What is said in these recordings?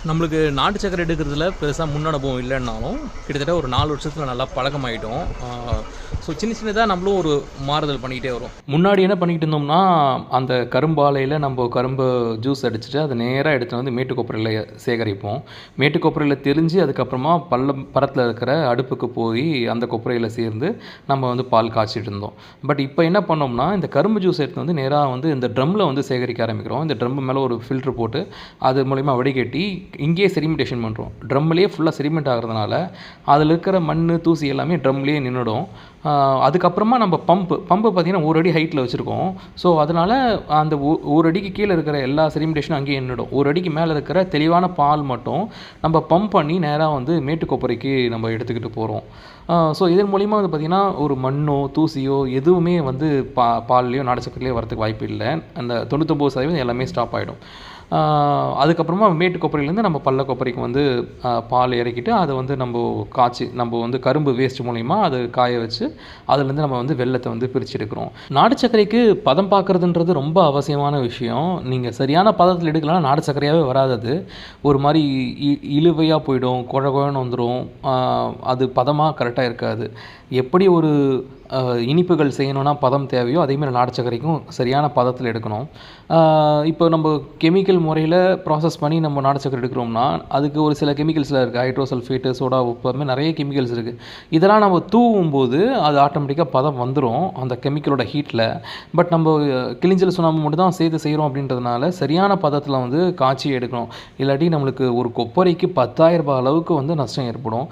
நம்மளுக்கு நாட்டு சக்கரை எடுக்கிறதுல பெருசாக முன் அனுபவம் இல்லைன்னாலும் கிட்டத்தட்ட ஒரு 4 வருஷத்தில் நல்லா பழக்கமாயிட்டோம். ஸோ சின்ன சின்னதாக நம்மளும் ஒரு மாறுதல் பண்ணிக்கிட்டே வரும். முன்னாடி என்ன பண்ணிக்கிட்டு இருந்தோம்னா, அந்த கரும்பாலையில் நம்ம கரும்பு ஜூஸ் அடிச்சுட்டு அதை நேராக எடுத்துகிட்டு வந்து மேட்டுக்கொப்பரையில் சேகரிப்போம். மேட்டுக்கொப்பரையில் தெரிஞ்சு அதுக்கப்புறமா பரத்தில் இருக்கிற அடுப்புக்கு போய் அந்த கொப்பரையில் சேர்ந்து நம்ம வந்து பால் காய்ச்சிட்டு இருந்தோம். பட் இப்போ என்ன பண்ணோம்னா, இந்த கரும்பு ஜூஸ் எடுத்து வந்து நேராக வந்து இந்த ட்ரம்மில் வந்து சேகரிக்க ஆரம்பிக்கிறோம். இந்த ட்ரம் மேலே ஒரு ஃபில்ட்ரு போட்டு அது மூலிமா வடிகட்டி இங்கேயே செடிமெண்டேஷன் பண்ணுறோம். ட்ரம்லேயே ஃபுல்லாக செடிமெண்ட் ஆகிறதுனால அதில் இருக்கிற மண் தூசி எல்லாமே ட்ரம்லேயே நின்றுடும். அதுக்கப்புறமா நம்ம பம்பு பார்த்திங்கன்னா 1 அடி ஹைட்டில் வச்சுருக்கோம். ஸோ அதனால் அந்த 1 அடிக்கு கீழே இருக்கிற எல்லா செடிமெண்டேஷனும் அங்கேயே நின்றுடும். 1 அடிக்கு மேலே இருக்கிற தெளிவான பால் மட்டும் நம்ம பம்ப் பண்ணி நேராக வந்து மேட்டுக்கொப்பரைக்கு நம்ம எடுத்துக்கிட்டு போகிறோம். ஸோ இதன் மூலிமா வந்து பார்த்திங்கன்னா ஒரு மண்ணோ தூசியோ எதுவுமே வந்து பால்லையோ நாட்டு சக்கரையிலையோ வரதுக்கு வாய்ப்பு இல்லை. அந்த 99% எல்லாமே ஸ்டாப் ஆகிடும். அதுக்கப்புறமா மேட்டுக்கொப்பரையிலேருந்து நம்ம பள்ளக்கொப்பரைக்கு வந்து பால் இறக்கிட்டு அதை வந்து நம்ம காய்ச்சி நம்ம வந்து கரும்பு வேஸ்ட் மூலிமா அதை காய வச்சு அதுலேருந்து நம்ம வந்து வெல்லத்தை வந்து பிரித்து எடுக்கிறோம். நாட்டு சர்க்கரைக்கு பதம் பார்க்குறதுன்றது ரொம்ப அவசியமான விஷயம். நீங்கள் சரியான பதத்தில் எடுக்கலன்னா நாட்டு சர்க்கரையாகவே வராது. அது ஒரு மாதிரி இழுவையாக போயிடும், குழன்னு வந்துடும். அது பதமாக கரெக்டாக இருக்காது. எப்படி ஒரு இனிப்புகள் செய்யணுன்னா பதம் தேவையோ அதேமாதிரி நாட்டு சர்க்கரைக்கும் சரியான பதத்தில் எடுக்கணும். இப்போ நம்ம கெமிக்கல் முறையில் ப்ராசஸ் பண்ணி நம்ம நாட்டு சர்க்கரை எடுக்கிறோம்னா அதுக்கு ஒரு சில கெமிக்கல்ஸ்லாம் இருக்குது. ஹைட்ரோசல்ஃபேட்டு, சோடா உப்பு, அதுமாதிரி நிறைய கெமிக்கல்ஸ் இருக்குது. இதெல்லாம் நம்ம தூவும்போது அது ஆட்டோமேட்டிக்காக பதம் வந்துடும் அந்த கெமிக்கலோட ஹீட்டில். பட் நம்ம கிளிஞ்சல் சுண்ணாம்பு மட்டும் தான் சேர்த்து செய்கிறோம் அப்படின்றதுனால சரியான பதத்தில் வந்து காய்ச்சி எடுக்கணும். இல்லாட்டி நம்மளுக்கு ஒரு கொப்பரைக்கு 10,000 ரூபாய் அளவுக்கு வந்து நஷ்டம் ஏற்படும்.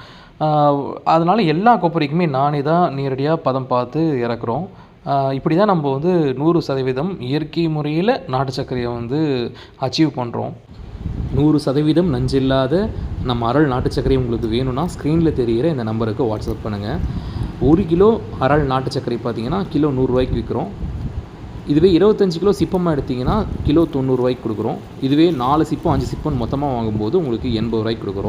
அதனால் எல்லா கொப்பரைக்குமே நானே தான் நேரடியாக பதம் பார்த்து இறக்குறோம். இப்படி தான் நம்ம வந்து 100% இயற்கை முறையில் நாட்டு சர்க்கரையை வந்து அச்சீவ் பண்ணுறோம். 100% நஞ்சில்லாத நம்ம அரள் நாட்டு சர்க்கரை உங்களுக்கு வேணும்னா ஸ்க்ரீனில் தெரிகிற இந்த நம்பருக்கு வாட்ஸ்அப் பண்ணுங்கள். 1 கிலோ அரள் நாட்டு சர்க்கரை பார்த்திங்கன்னா கிலோ 100 ரூபாய்க்கு விற்கிறோம். இதுவே 25 கிலோ சிப்பமாக எடுத்திங்கன்னா கிலோ 90 ரூபாய்க்கு கொடுக்குறோம். இதுவே 4 சிப்பம் 5 சிப்பம் மொத்தமாக வாங்கும்போது உங்களுக்கு 80 ரூபாய்க்கு கொடுக்குறோம்.